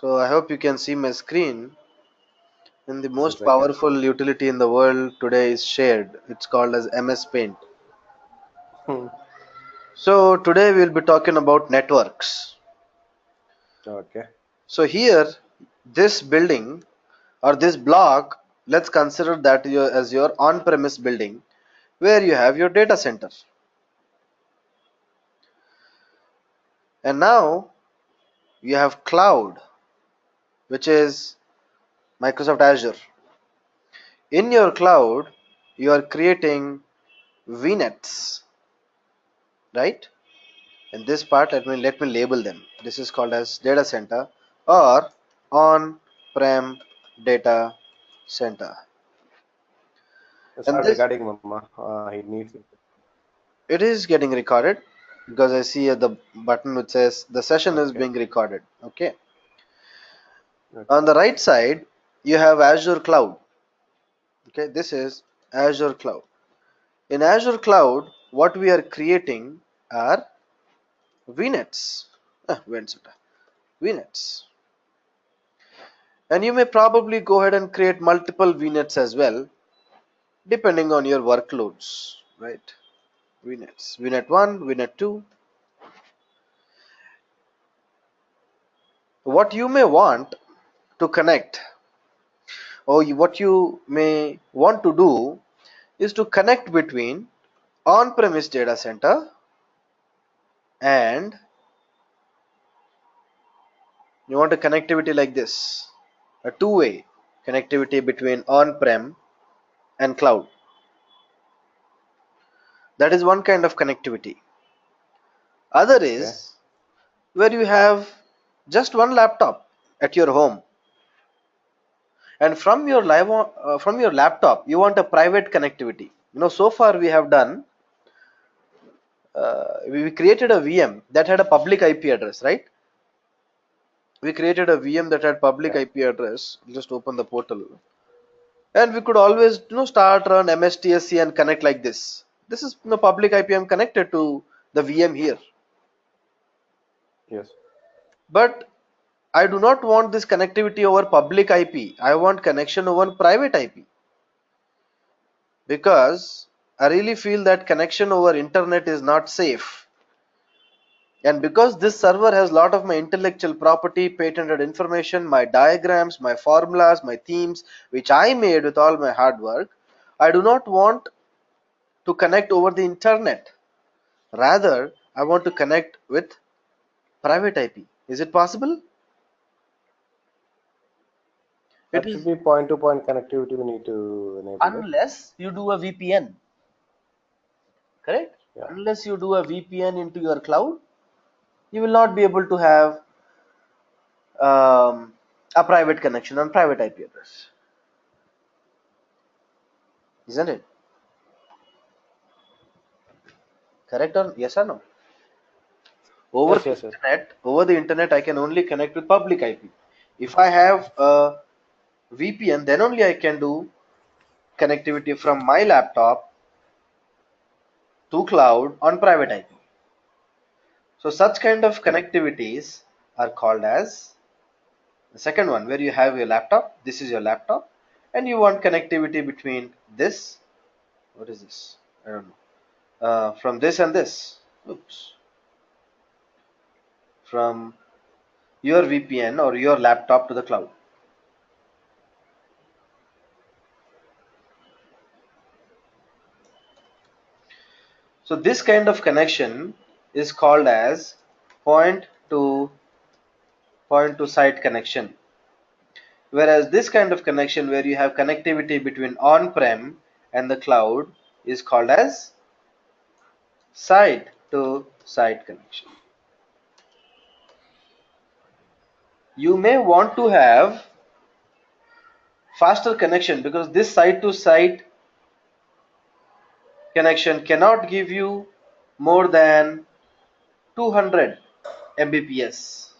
So I hope you can see my screen. And the Yes, yes, most I can see. powerful utility in the world today is shared. It's called as MS Paint. Hmm. So today we'll be talking about networks. Okay. So here, this building or this block, let's consider that as your on-premise building where you have your data center. And now you have cloud, which is Microsoft Azure. In your cloud, you are creating Vnets, right? In this part, let me label them. This is called as data center or on-prem data center. And Start this recording, Mama. He needs it. it is getting recorded because I see at the button which says the session is Okay. being recorded. Okay. Okay. On the right side, you have Azure Cloud. Okay, this is Azure Cloud. In Azure Cloud, what we are creating are VNets. VNets. And you may probably go ahead and create multiple VNets as well, depending on your workloads, right? VNets. VNet 1, VNet 2. What you may want to connect, or what you may want to do, is to connect between on-premise data center and you want a connectivity like this, a two-way connectivity between on-prem and cloud. That is one kind of connectivity. Other Okay. is where you have just one laptop at your home, and from your laptop you want a private connectivity. So far we have done, we created a VM that had a public IP address, right? We created a VM that had public Yeah. IP address. Just open the portal, and we could always start run MSTSC and connect like this. This is public IP. I'm connected to the VM here, Yes. but I do not want this connectivity over public IP. I want connection over private IP because I really feel that connection over internet is not safe. And because this server has a lot of my intellectual property, patented information, my diagrams, my formulas, my themes, which I made with all my hard work, I do not want to connect over the internet. Rather, I want to connect with private IP. Is it possible? It That should is, be point-to-point connectivity. We need to enable it. unless you do a VPN, correct? Yeah. Unless you do a VPN into your cloud, you will not be able to have a private connection on private IP address, isn't it? Correct or yes or no? Yes. Yes. Yes. Over the internet, I can only connect with public IP. If I have a VPN, then only I can do connectivity from my laptop to cloud on private IP. So such kind of Correct. connectivities are called as the second one, where you have your laptop. This is your laptop, and you want connectivity between this. What is this? I don't know. From this and this. Oops. From your VPN or your laptop to the cloud. So this kind of connection is called as point to point to site connection. Whereas this kind of connection where you have connectivity between on-prem and the cloud is called as site to site connection. You may want to have faster connection because this site to site connection cannot give you more than 200 Mbps.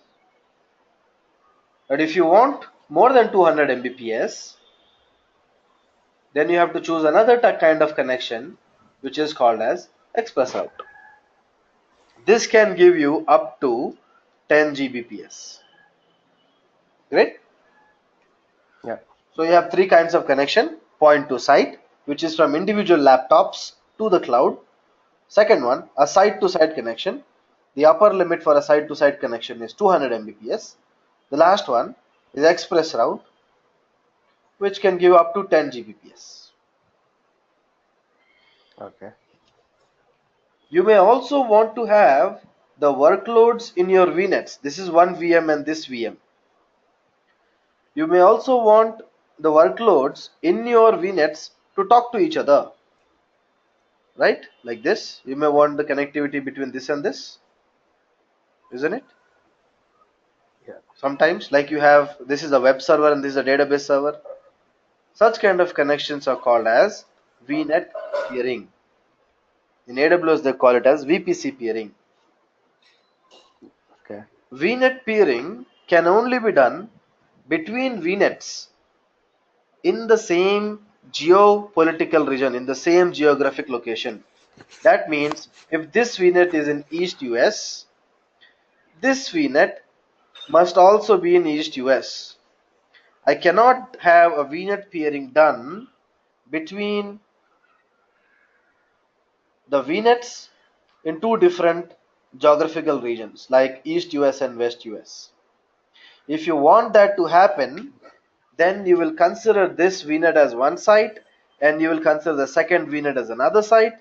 But if you want more than 200 Mbps, then you have to choose another kind of connection which is called as express route. This can give you up to 10 Gbps. Great. Yeah. So you have three kinds of connection: point to site, which is from individual laptops to the cloud. Second one, a site to site connection. The upper limit for a site to site connection is 200 Mbps. The last one is express route, which can give up to 10 Gbps. Okay. You may also want to have the workloads in your Vnets. This is one VM and this VM. You may also want the workloads in your Vnets to talk to each other, right? Like this. You may want the connectivity between this and this, isn't it? Yeah. Sometimes, like you have, this is a web server and this is a database server. Such kind of connections are called as Vnet peering. In AWS, they call it as VPC peering. Okay. Vnet peering can only be done between Vnets in the same geopolitical region, in the same geographic location. That means if this Vnet is in East US, this Vnet must also be in East US. I cannot have a Vnet peering done between the Vnets in two different geographical regions like East US and West US. If you want that to happen, then you will consider this VNet as one site and you will consider the second VNet as another site,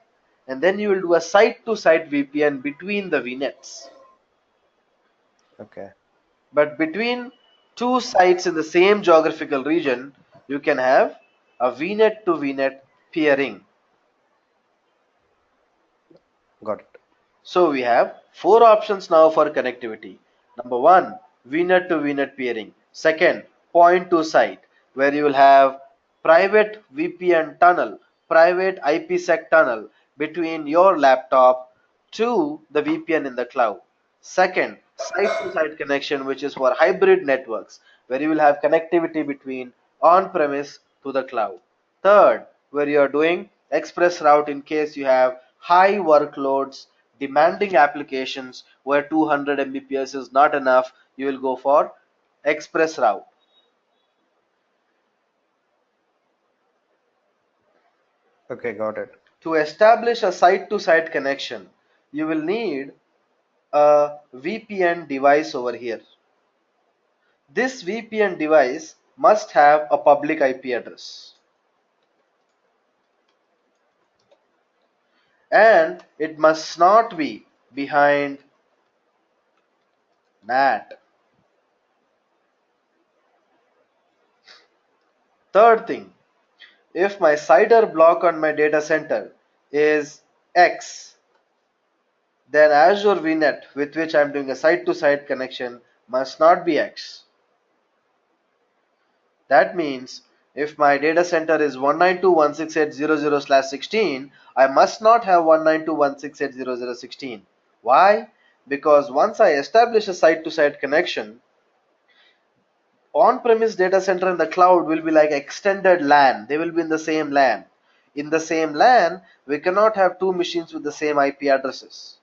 and then you will do a site to site VPN between the VNets. Okay. But between two sites in the same geographical region, you can have a VNet to VNet peering. Got it. So we have four options now for connectivity. Number one, VNet to VNet peering. Second, point to site, where you will have private VPN tunnel, private IPsec tunnel between your laptop to the VPN in the cloud. Second, site to site connection, which is for hybrid networks, where you will have connectivity between on premise to the cloud. Third, where you are doing express route in case you have high workloads, demanding applications where 200 Mbps is not enough, you will go for express route. Okay. Got it. To establish a site to site connection, you will need a VPN device over here. This VPN device must have a public IP address, and it must not be behind NAT. Third thing, if my CIDR block on my data center is X, then Azure Vnet, with which I am doing a site-to-site connection, must not be X. That means if my data center is 192.168.0.0/16, I must not have 192.168.0.0/16. Why? Because once I establish a site-to-site connection, on-premise data center and the cloud will be like extended LAN. They will be in the same LAN. In the same LAN, we cannot have two machines with the same IP addresses.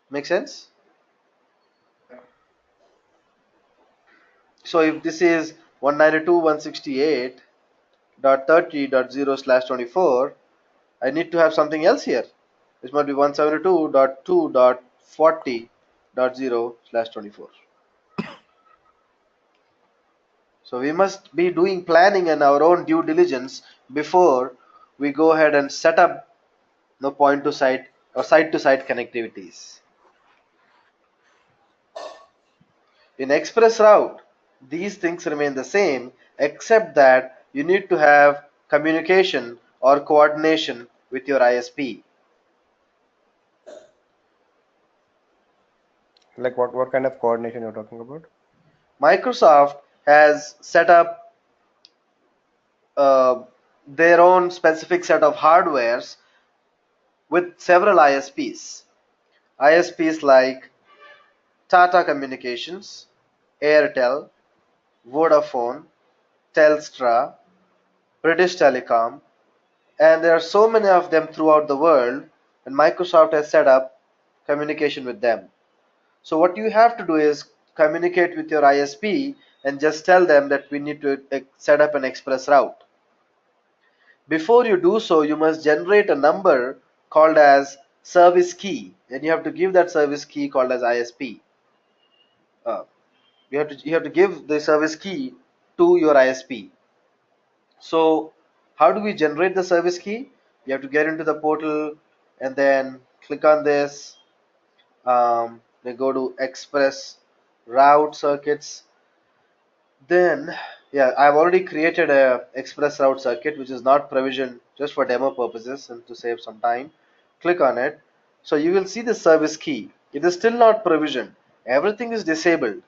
Make sense? So if this is 192.168.30.0/24, I need to have something else here. This might be 172.2.40.0/24. So we must be doing planning and our own due diligence before we go ahead and set up the point to site or site to site connectivities. In express route, these things remain the same except that you need to have communication or coordination with your ISP. Like what kind of coordination you're talking about? Microsoft has set up uh, their own specific set of hardwares with several ISPs. ISPs like Tata Communications, Airtel, Vodafone, Telstra, British Telecom, and there are so many of them throughout the world, and Microsoft has set up communication with them. So what you have to do is communicate with your ISP and just tell them that we need to set up an express route. Before you do so, you must generate a number called as service key, and you have to give that service key called as ISP. Uh, you have to give the service key to your ISP. So how do we generate the service key? You have to get into the portal and then click on this. Then go to Express Route Circuits. Then, yeah, I've already created a Express Route circuit which is not provisioned, just for demo purposes and to save some time. Click on it. So you will see the service key. It is still not provisioned. Everything is disabled.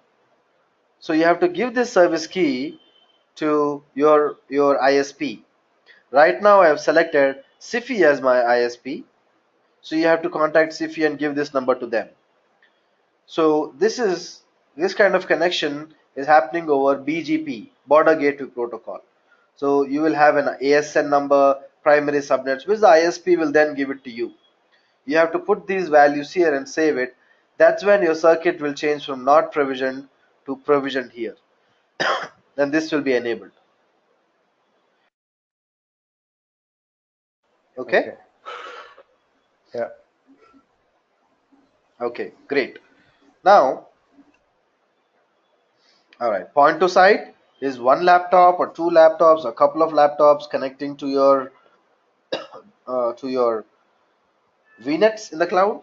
So you have to give this service key to your ISP. Right now I have selected SIFI as my ISP. So you have to contact SIFI and give this number to them. So this kind of connection is happening over BGP, Border Gateway Protocol. So you will have an ASN number, primary subnets, which the ISP will then give it to you. You have to put these values here and save it. That's when your circuit will change from not provisioned to provisioned here. Then this will be enabled. Okay? Okay. Yeah. Okay, great. Now, all right, point to site is one laptop or two laptops, a couple of laptops connecting to your Vnets in the cloud.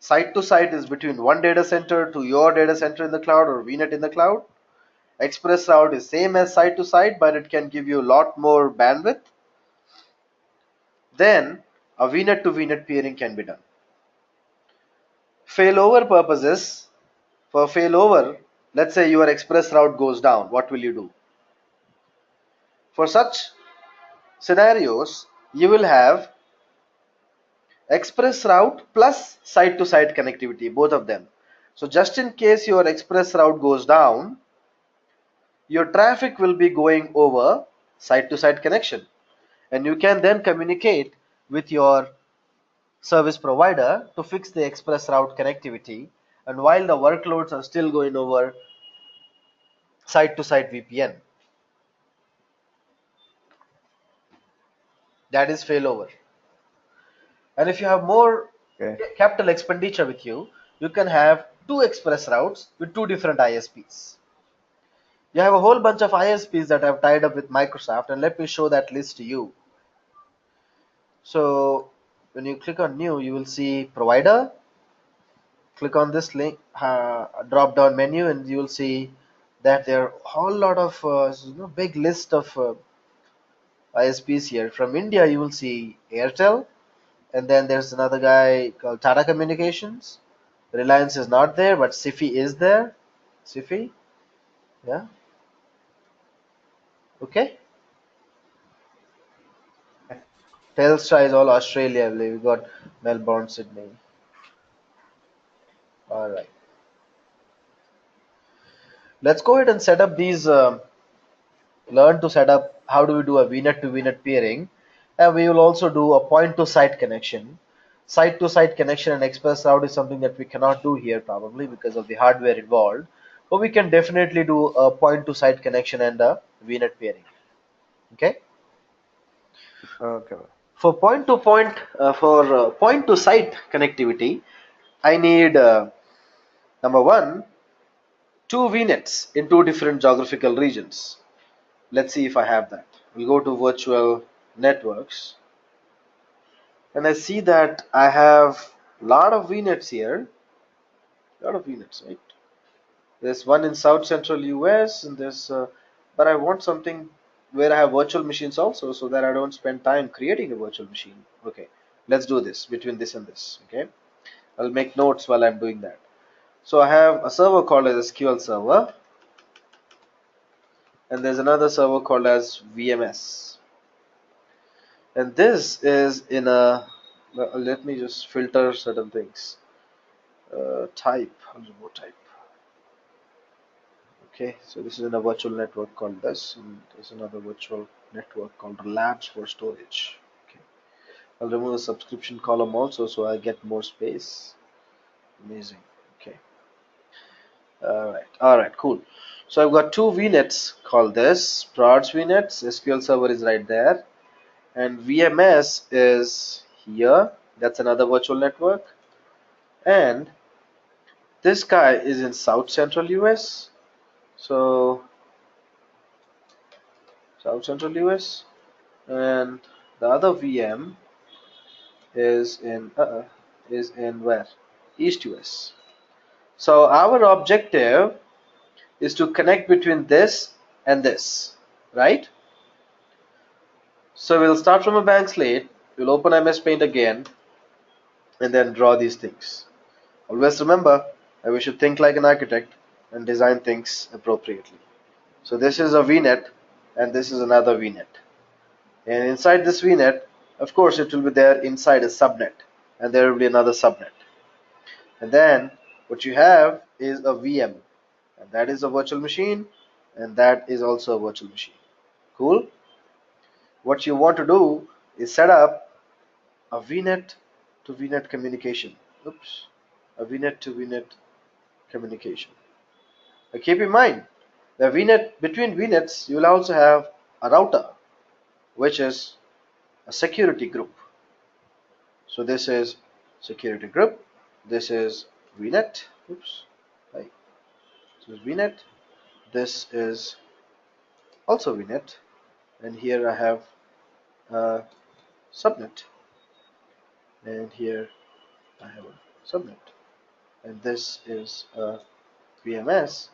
Site to site is between one data center to your data center in the cloud or Vnet in the cloud. Express route is same as site to site, but it can give you a lot more bandwidth. Then a Vnet to Vnet peering can be done. Failover purposes, for failover, let's say your express route goes down, what will you do? For such scenarios, you will have express route plus site to site connectivity, both of them. So just in case your express route goes down, your traffic will be going over site to site connection, and you can then communicate with your service provider to fix the express route connectivity, and while the workloads are still going over site to site VPN. That is failover. And if you have more Okay. capital expenditure with you, you can have two express routes with two different ISPs. You have a whole bunch of ISPs that have tied up with Microsoft, and let me show that list to you. So when you click on new, you will see provider. Click on this link, drop down menu, and you will see that there are a whole lot of big list of ISPs here. From India, you will see Airtel, and then there's another guy called Tata Communications. Reliance is not there, but SIFI is there. SIFI, yeah, okay. Telstra is all Australia, I believe. We got Melbourne, Sydney. All right. Let's go ahead and set up these. Learn to set up how do we do a VNet to VNet peering, and we will also do a point to site connection. Site to site connection and express route is something that we cannot do here probably because of the hardware involved, but we can definitely do a point to site connection and a VNet peering. Okay. Okay. For point to site connectivity, I need number one, two VNets in two different geographical regions. Let's see if I have that. We'll go to virtual networks, and I see that I have a lot of VNets here. A lot of VNets, right? There's one in South Central US, and but I want something where I have virtual machines also, so that I don't spend time creating a virtual machine. Okay, let's do this between this and this. Okay, I'll make notes while I'm doing that. So I have a server called as SQL server, and there's another server called as VMS. And this is in a, let me just filter certain things. Type, remote type. Okay, so this is in a virtual network called this, and there's another virtual network called labs for storage. Okay, I'll remove the subscription column also so I get more space. Amazing. Okay, All right, cool. So I've got two VNets called this. Prods VNets, SQL Server is right there, and VMS is here. That's another virtual network, and this guy is in South Central US. So South Central US, and the other VM is in where? East US. So our objective is to connect between this and this, right? So we'll start from a blank slate, we'll open MS Paint again, and then draw these things. Always remember that we should think like an architect and design things appropriately. So this is a VNet, and this is another VNet. And inside this VNet, of course, it will be there inside a subnet, and there will be another subnet. And then what you have is a VM, and that is a virtual machine, and that is also a virtual machine. Cool? What you want to do is set up a VNet to VNet communication. Oops, a VNet to VNet communication. Now keep in mind, the VNet between VNets, you will also have a router, which is a security group. So this is security group. This is VNet. Oops, right. This is VNet. This is also VNet, and here I have a subnet, and here I have a subnet, and this is a VMS,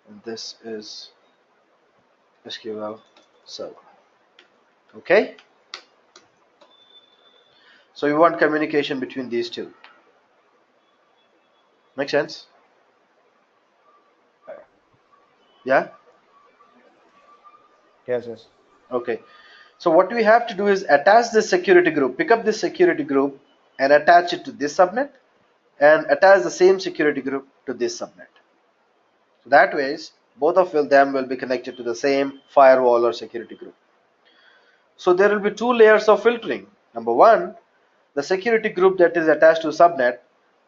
and this is SQL server. Okay, so you want communication between these two. Make sense? Yeah. Yes, yes. Okay, so what we have to do is attach this security group, pick up this security group and attach it to this subnet, and attach the same security group to this subnet. So that ways both of them will be connected to the same firewall or security group. So there will be two layers of filtering. Number one, the security group that is attached to subnet.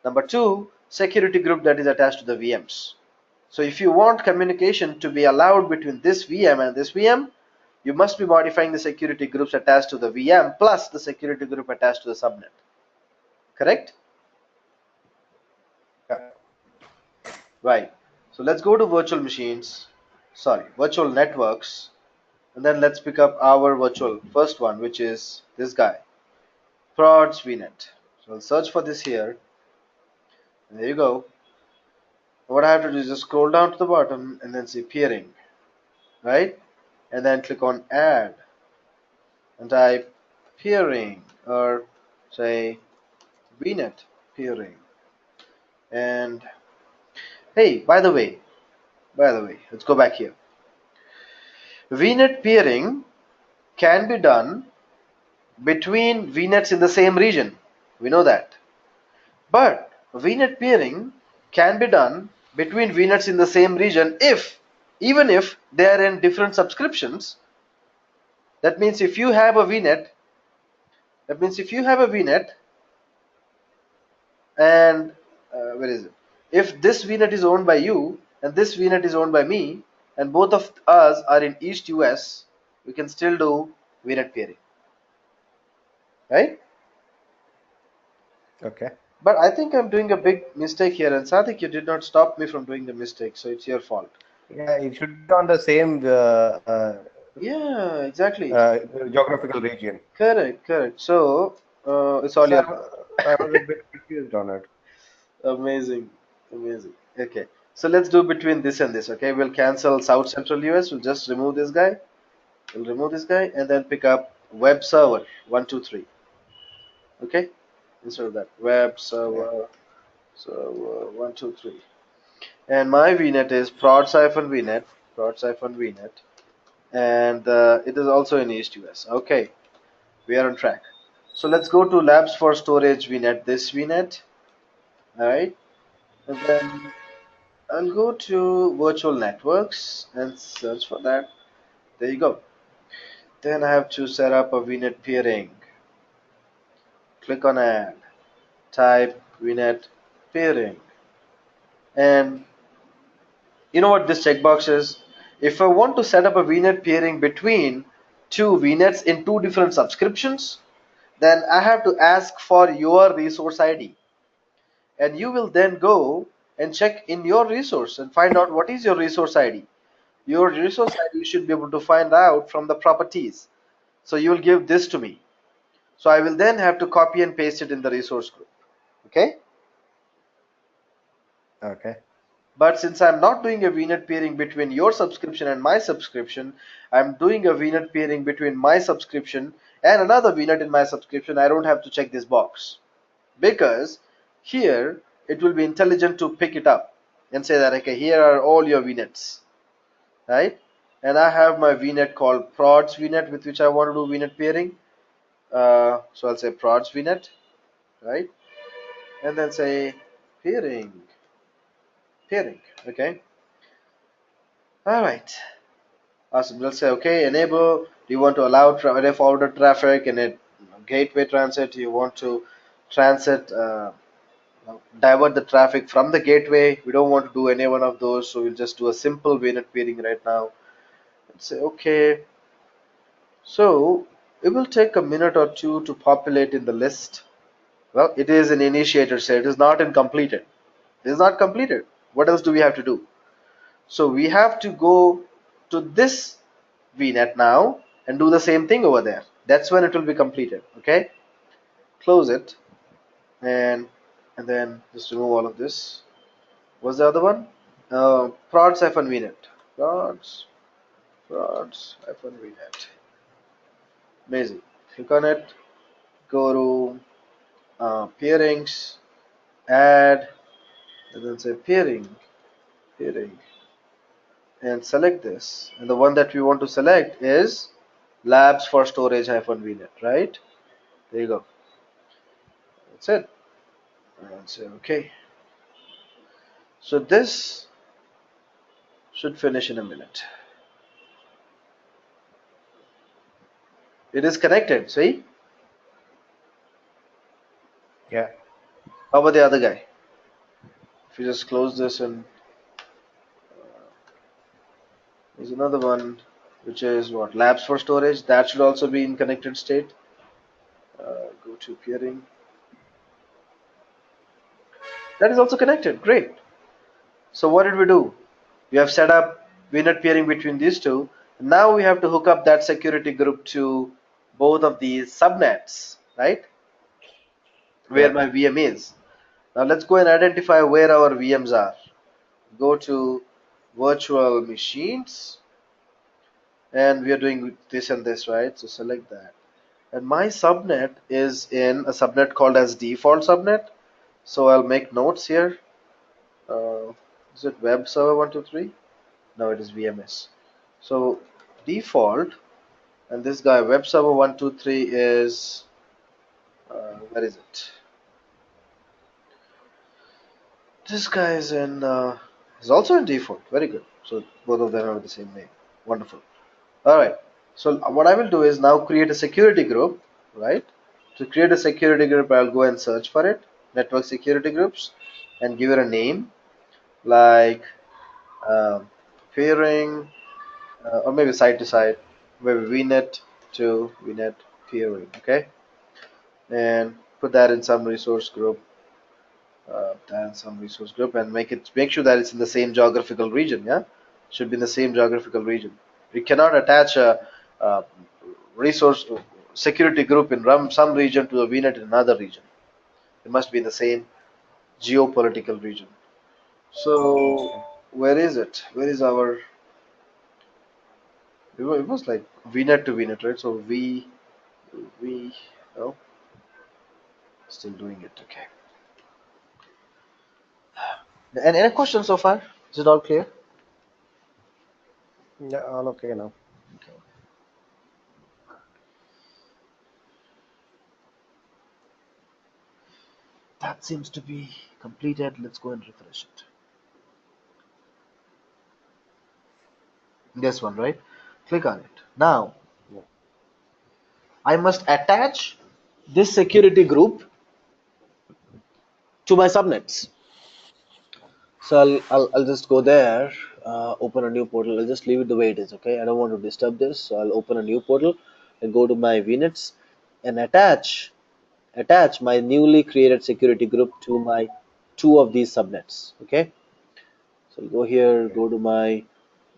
Number two, security group that is attached to the VMs. So if you want communication to be allowed between this VM and this VM, you must be modifying the security groups attached to the VM plus the security group attached to the subnet. Correct? Yeah. Right. So let's go to virtual machines, sorry, virtual networks, and then let's pick up our virtual first one, which is this guy, Prods Vnet. So I'll search for this here, and there you go. What I have to do is just scroll down to the bottom and then see peering, right? And then click on add and type peering, or say Vnet peering. And hey, by the way, let's go back here. Vnet peering can be done between VNets in the same region. We know that. But VNet peering can be done between VNets in the same region even if they are in different subscriptions. That means if you have a VNet, and where is it? If this VNet is owned by you and this VNet is owned by me, and both of us are in East US, we can still do VNet peering, right? Okay. But I think I'm doing a big mistake here, and Sadik, you did not stop me from doing the mistake, so it's your fault. Yeah, it should be on the same Yeah, exactly. uh, geographical region. Correct. So it's all So your I was a bit confused on it. amazing, amazing. Okay, so let's do between this and this. Okay, we'll cancel South Central US. We'll just remove this guy. We'll remove this guy and then pick up web server 123. Okay, instead of that web Yeah. server 123. And my VNet is prods-vnet, and it is also in East US. Okay, we are on track. So let's go to labs for storage VNet, this VNet, alright, and then I'll go to virtual networks and search for that. There you go. Then I have to set up a VNet peering. Click on add, type VNet peering, and You know what this checkbox is? If I want to set up a VNet peering between two VNets in two different subscriptions, then I have to ask for your resource ID. And you will then go and check in your resource and find out what is your resource ID. Your resource ID you should be able to find out from the properties. So you will give this to me. So I will then have to copy and paste it in the resource group. Okay? Okay. But since I'm not doing a VNet peering between your subscription and my subscription, I'm doing a VNet peering between my subscription and another VNet in my subscription. I don't have to check this box because here it will be intelligent to pick it up and say that, okay, here are all your VNets, right? And I have my VNet called prods VNet with which I want to do VNet peering. So I'll say prods VNet, right? And then say peering, okay? All right. Awesome. Let's say, okay, enable. Do you want to allow forwarded traffic and it gateway transit? Do you want to transit, divert the traffic from the gateway? We don't want to do any one of those, so we'll just do a simple VNet peering right now. Let's say, okay. So it will take a minute or two to populate in the list. Well, it is an initiator set. It is not in completed. It is not completed. What else do we have to do? So we have to go to this VNet now and do the same thing over there. That's when it will be completed. Okay, close it and then just remove all of this. What's the other one? Prods hyphen VNet. Prods hyphen VNet. Amazing. Click on it. Go to peerings, add, and then say peering, and select this. And the one that we want to select is labs for storage hyphen VNet. Right? There you go. That's it. And say okay. So this should finish in a minute. It is connected, see? Yeah. How about the other guy? If you just close this and there's another one which is what? Labs for storage. That should also be in connected state. Go to peering. That is also connected. Great. So what did we do? We have set up VNet peering between these two. Now we have to hook up that security group to both of these subnets, right? Where Yeah. my VM is. Now let's go and identify where our VMs are. Go to virtual machines and we are doing this and this, right? So select that. And my subnet is in a subnet called as default subnet. So I'll make notes here. Is it web server 123? No, it is VMS. So default, and this guy web server 123 is where is it? This guy is also in default. Very good. So both of them have the same name. Wonderful. All right. So what I will do is now create a security group, right? To create a security group, I'll go and search for it, network security groups, and give it a name like um, peering, or maybe side to side, maybe VNet to VNet peering, okay? And put that in some resource group, and make sure that it's in the same geographical region. Yeah, should be in the same geographical region. We cannot attach a resource security group in some region to a VNet in another region. It must be in the same geopolitical region. So Okay. where is it? Where is our? It was like VNet to VNet, right? So we no, still doing it. Okay. And any questions so far? Is it all clear? Yeah, all okay now. Okay. That seems to be completed. Let's go and refresh it. This one, right? Click on it. Now, Yeah. I must attach this security group to my subnets. So I'll just go there, open a new portal. I'll just leave it the way it is. Okay, I don't want to disturb this, so I'll open a new portal and go to my Vnets and attach my newly created security group to my two of these subnets. Okay, so I'll go here, Okay. go to my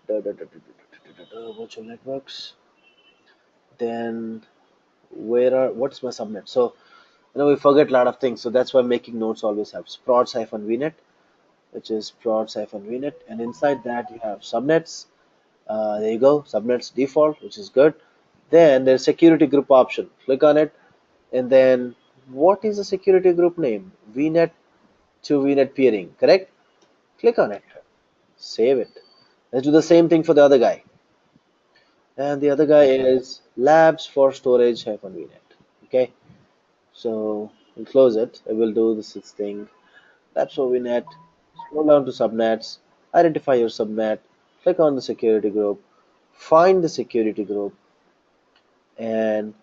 virtual networks. Then what's my subnet? So we forget a lot of things, so that's why making notes always helps. Prod-vnet, which is prod-vnet, and inside that you have subnets. There you go, subnets default, which is good. Then there's security group option. Click on it, and then what is the security group name? Vnet to Vnet peering, correct? Click on it, save it. Let's do the same thing for the other guy. And the other guy Okay. is labs for storage -vnet. Okay, so we'll close it. I will do this thing. Labs for Vnet. Scroll down to subnets. Identify your subnet. Click on the security group. Find the security group, and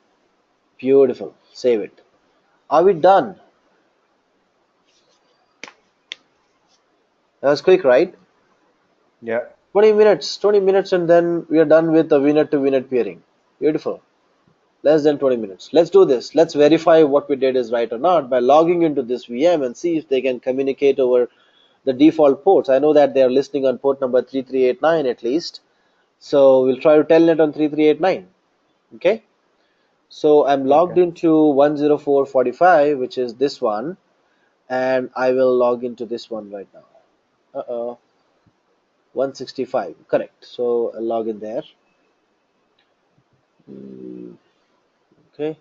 beautiful. Save it. Are we done? That was quick, right? Yeah. 20 minutes. 20 minutes, and then we are done with the Vnet to Vnet peering. Beautiful. Less than 20 minutes. Let's do this. Let's verify what we did is right or not by logging into this VM and see if they can communicate over the default ports. I know that they are listening on port number 3389 at least. So we'll try to telnet on 3389. Okay. So I'm logged Okay. into 104.45, which is this one, and I will log into this one right now. Uh-oh. 165. Correct. So I'll log in there. Mm, okay.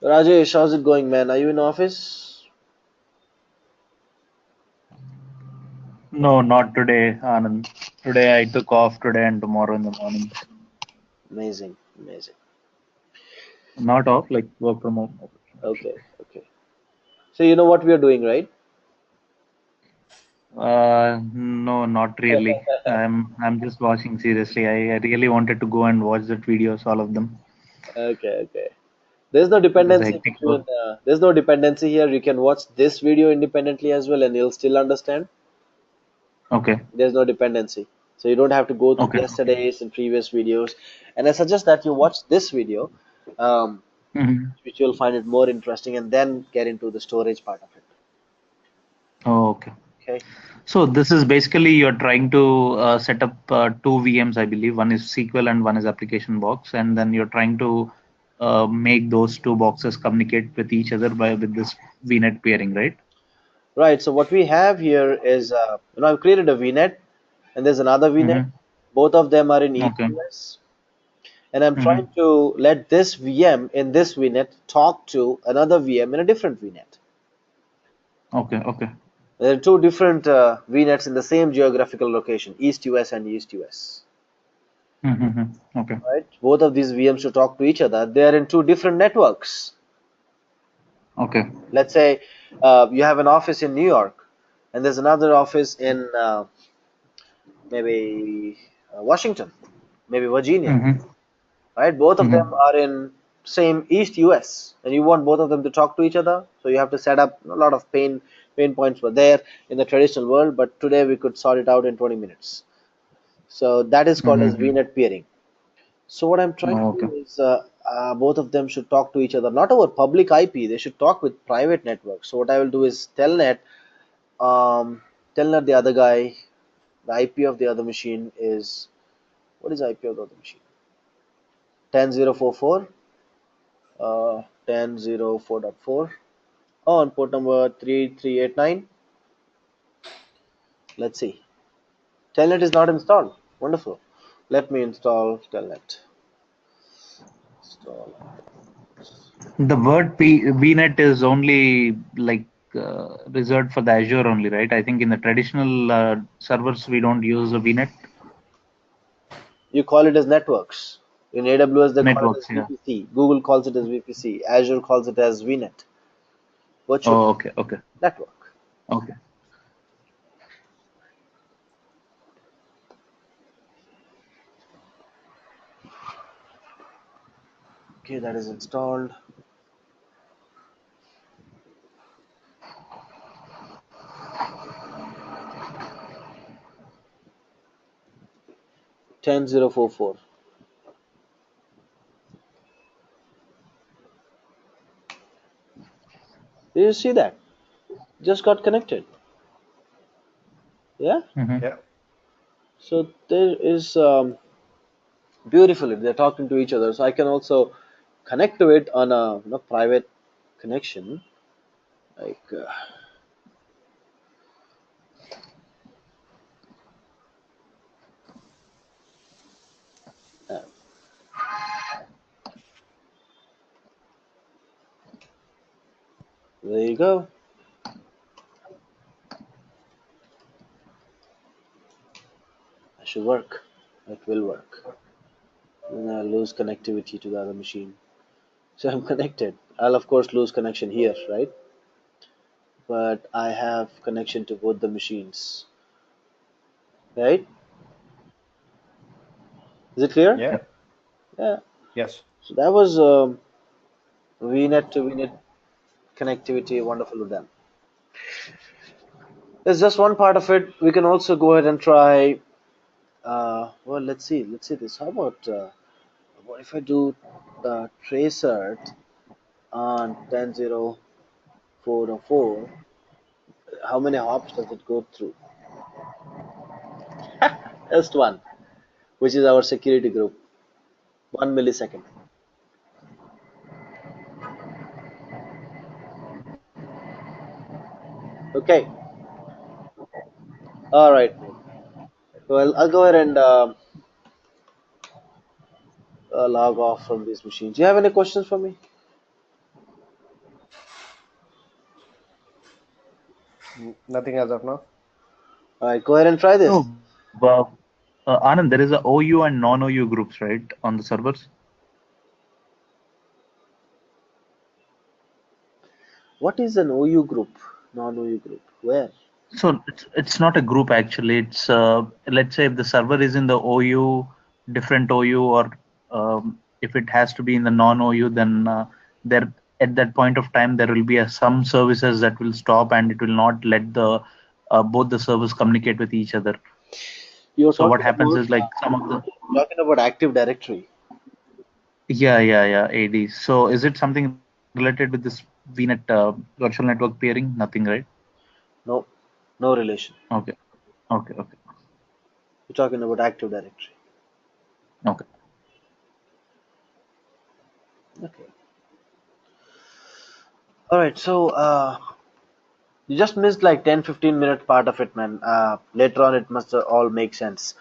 Rajesh, how's it going, man? Are you in office? No, not today, Anand. Today I took off today and tomorrow in the mornings. Amazing. Amazing. Not off, like work from home. Okay. Okay. So you know what we are doing, right? No, not really. I'm just watching seriously. I really wanted to go and watch the videos, all of them. Okay. Okay. There's no It was dependency hectic between. work. There's no dependency here. You can watch this video independently as well, and you'll still understand. Okay, There's no dependency, so you don't have to go to okay. yesterday's and previous videos. And I suggest that you watch this video, um, Hmm. which you'll find it more interesting, and then get into the storage part of it. Oh, okay. Okay. So this is basically you're trying to set up two VMs, I believe. One is SQL and one is application box, and then you're trying to make those two boxes communicate with each other by with this VNet peering, right? Right. So what we have here is, I've created a VNet, and there's another VNet. Mm-hmm. Both of them are in Okay. EQS, and I'm trying Mm-hmm. to let this VM in this VNet talk to another VM in a different VNet. Okay. Okay. There are two different VNets in the same geographical location, East US and East US. Mm-hmm. Okay. Right? Both of these VMs to talk to each other. They are in two different networks. Okay. Let's say you have an office in New York, and there's another office in maybe Washington, maybe Virginia. Mm-hmm. Right? Both of them Mm-hmm. are in same East US, and you want both of them to talk to each other. So you have to set up a lot of pain points were there in the traditional world, but today we could sort it out in 20 minutes. So that is called as Mm-hmm. VNet peering. So what I'm trying to Oh, okay. do is both of them should talk to each other, not over public IP. They should talk with private networks. So what I will do is um, telnet the other guy, the IP of the other machine is, what is IP of the other machine? 10.044, 10.04.4 on port number 3389. Let's see. Telnet is not installed. Wonderful. Let me install telnet. Install. The word VNet is only like reserved for the Azure only, right? I think in the traditional servers we don't use a VNet You call it as networks. In AWS, they call it as networks. Yeah. VPC. Google calls it as VPC. Azure calls it as VNet, virtual Oh, okay. Okay. network. Okay. Okay, that is installed. 10044. Did you see that? Just got connected. Yeah. Mm-hmm. Yeah. So there is beautifully they're talking to each other. So I can also connect to it on a private connection. Like uh, there you go. That should work. It will work. And I lose connectivity to the other machine. So I'm connected. I'll of course lose connection here, right? But I have connection to both the machines, right? Is it clear? Yeah. Yeah. Yeah. Yes. So that was VNet to VNet connectivity. Wonderful with them. There's just one part of it. We can also go ahead and try. Well, let's see. Let's see this. How about what if I do the tracer on 10.04.04? How many hops does it go through? Just one, which is our security group. 1 millisecond. Okay. All right. Well, I'll go ahead and log off from these machines. Do you have any questions for me? Nothing as of now. All right. Go ahead and try this. So, Anand, there is a OU and non-OU groups, right, on the servers? What is an OU group? Non-OU group? Where? So it's not a group actually. It's let's say if the server is in the OU, different OU, or if it has to be in the non-OU, then there at that point of time there will be some services that will stop and it will not let the both the servers communicate with each other. You're So what talking happens about is like some of the Active Directory. yeah ADs. So is it something related with this VNet virtual network peering? Nothing, right? No, no relation. Okay, okay, You're talking about Active Directory. okay. Okay. All right. So you just missed like 10-15 minute part of it, man. Later on, it must all make sense.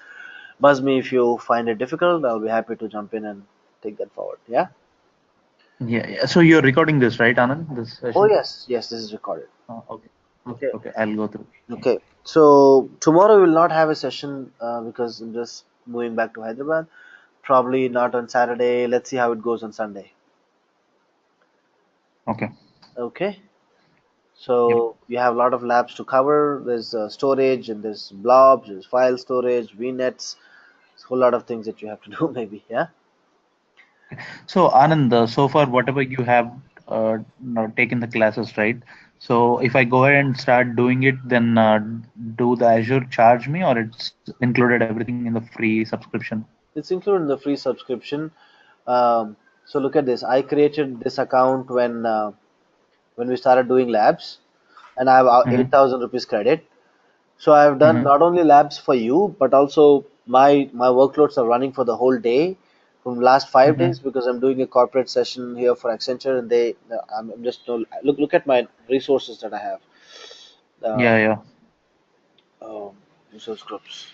Buzz me if you find it difficult. I'll be happy to jump in and take that forward. Yeah. Yeah. So you're recording this, right, Anand? This Oh session? yes, yes. This is recorded. Okay. Okay. Okay. I'll go through. Okay. So tomorrow we will not have a session because I'm just moving back to Hyderabad. Probably not on Saturday. Let's see how it goes on Sunday. Okay. Okay. Yep. So you have a lot of labs to cover. There's storage and there's blobs, there's file storage, VNets, a whole lot of things that you have to do maybe. Yeah. So Anand, so far whatever you have taken the classes, right? So if I go ahead and start doing it, then do the Azure charge me, or it's included everything in the free subscription? It's included in the free subscription. So look at this. I created this account when we started doing labs, and I have Mm-hmm. 8,000 rupees credit. So I've done Mm-hmm. not only labs for you, but also my workloads are running for the whole day from last 5 days Mm-hmm. because I'm doing a corporate session here for Accenture, and I'm just look at my resources that I have. Uh, Yeah. um, Resource groups.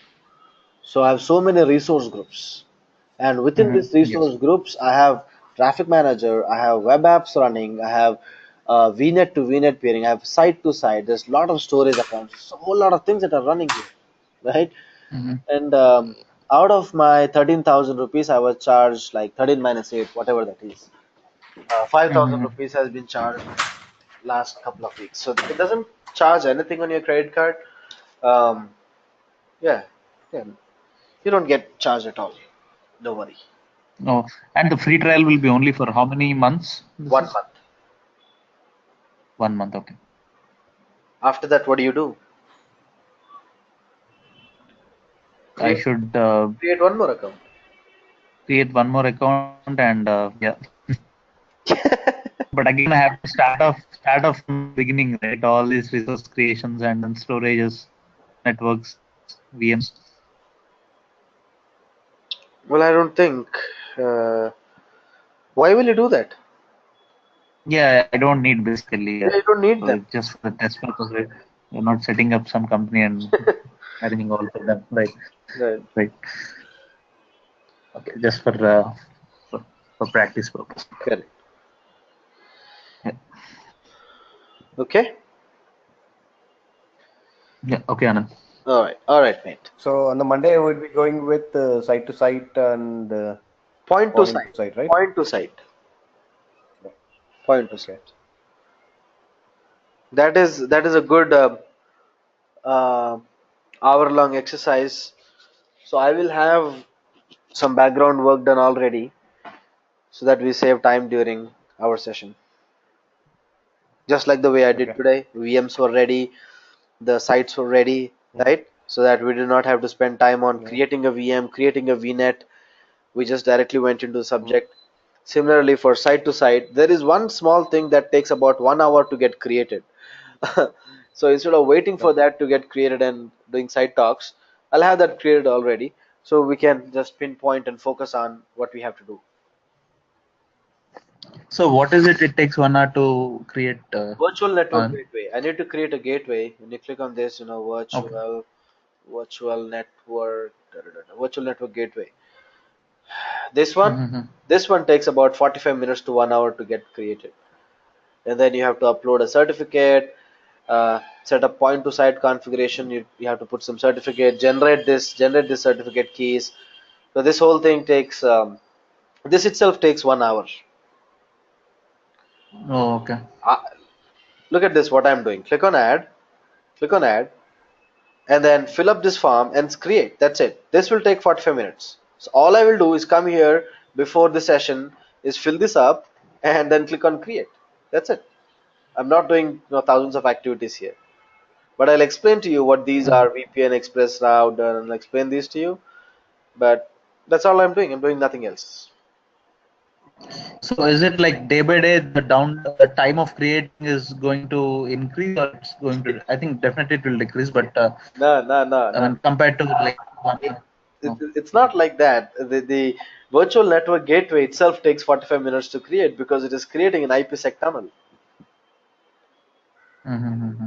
So I have so many resource groups, and within Mm-hmm. these Yes. resource groups, I have traffic manager, I have web apps running, I have VNet to VNet peering, I have site to site. There's a lot of storage accounts, there's a whole lot of things that are running here, right? Mm-hmm. And out of my 13,000 rupees, I was charged like 13 minus 8, whatever that is. 5,000 Mm-hmm. rupees has been charged last couple of weeks. So it doesn't charge anything on your credit card. Um, yeah, yeah, you don't get charged at all. Don't worry. Oh, and the free trial will be only for how many months? This 1 is month. 1 month. Okay. After that, what do you do? I Create, should create one more account. create one more account and yeah. But again, I have to start off from the beginning, right? All these resource creations and then storages, networks, VMs. Well, I don't think. Uh, why will you do that? Yeah, I don't need basically. Yeah, you don't need So them. it's just for the test purpose, right? You're not setting up some company and arranging all for them, right? Right. Right. Okay, just for, for practice purpose. Correct. Yeah. Okay. Yeah. Okay, Anand. All right. All right, mate. So on the Monday, we'll be going with site to site and Point to point site. to site, right? Point to site. Yeah. Point to Okay. site. That is a good uh, hour-long exercise. So I will have some background work done already, so that we save time during our session. Just like the way I did Okay. today, VMs were ready, the sites were ready, Mm. right? So that we did not have to spend time on Yeah. creating a VM, creating a Vnet. We just directly went into the Mm. subject. Similarly, for site to site, there is one small thing that takes about 1 hour to get created. So instead of waiting for Okay. that to get created and doing site talks, I'll have that created already. So we can just pinpoint and focus on what we have to do. So what is it? It takes 1 hour to create. Virtual network Anand? gateway. I need to create a gateway. When you click on this, Okay. virtual network, virtual network gateway. This one, Mm-hmm. this one takes about 45 minutes to 1 hour to get created. And then you have to upload a certificate, set up point to site configuration. You have to put some certificate, generate this certificate keys. So this whole thing takes, this itself takes 1 hour. Oh, okay. Uh, Look at this, what I'm doing. Click on add, and then fill up this form and create. That's it. This will take 45 minutes. So all I will do is come here before the session, is fill this up, and then click on create. That's it. I'm not doing thousands of activities here, but I'll explain to you what these Mhm. are: VPN, Express Route, and I'll explain these to you. But that's all I'm doing. I'm doing nothing else. So is it like day by day the time of creating is going to increase or it's going to? I think definitely it will decrease, but No, no, no, I no. mean compared to like It, no. it's not like that. The virtual network gateway itself takes 45 minutes to create because it is creating an IPsec tunnel. Mm-hmm.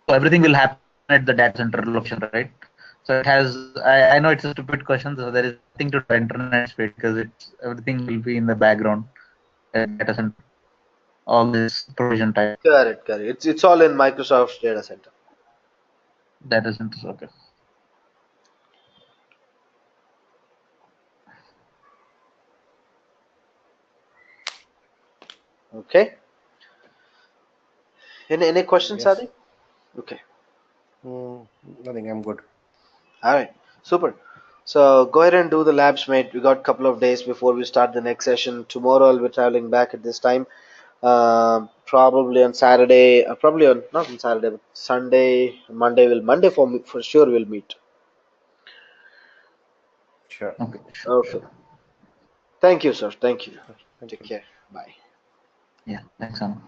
So everything will happen at the data center location, right? So it has. I know it's a stupid question. So there is nothing to do internet speed because it's everything will be in the background at data center. All this provision type Correct, correct. It's all in Microsoft's data center. data centers. Okay. Okay. Any questions, Yes. Adi? Okay. Mm, nothing. I'm good. All right. Super. So go ahead and do the labs, mate. We got a couple of days before we start the next session. Tomorrow I'll be traveling back at this time. Probably on Saturday. Probably on not on Saturday, but Sunday, Monday for me for sure we'll meet. Sure. Okay. Sure. Okay. Sure. Thank you, sir. Thank you. Thank Take you. care. Bye. Yeah. Thanks, Anand.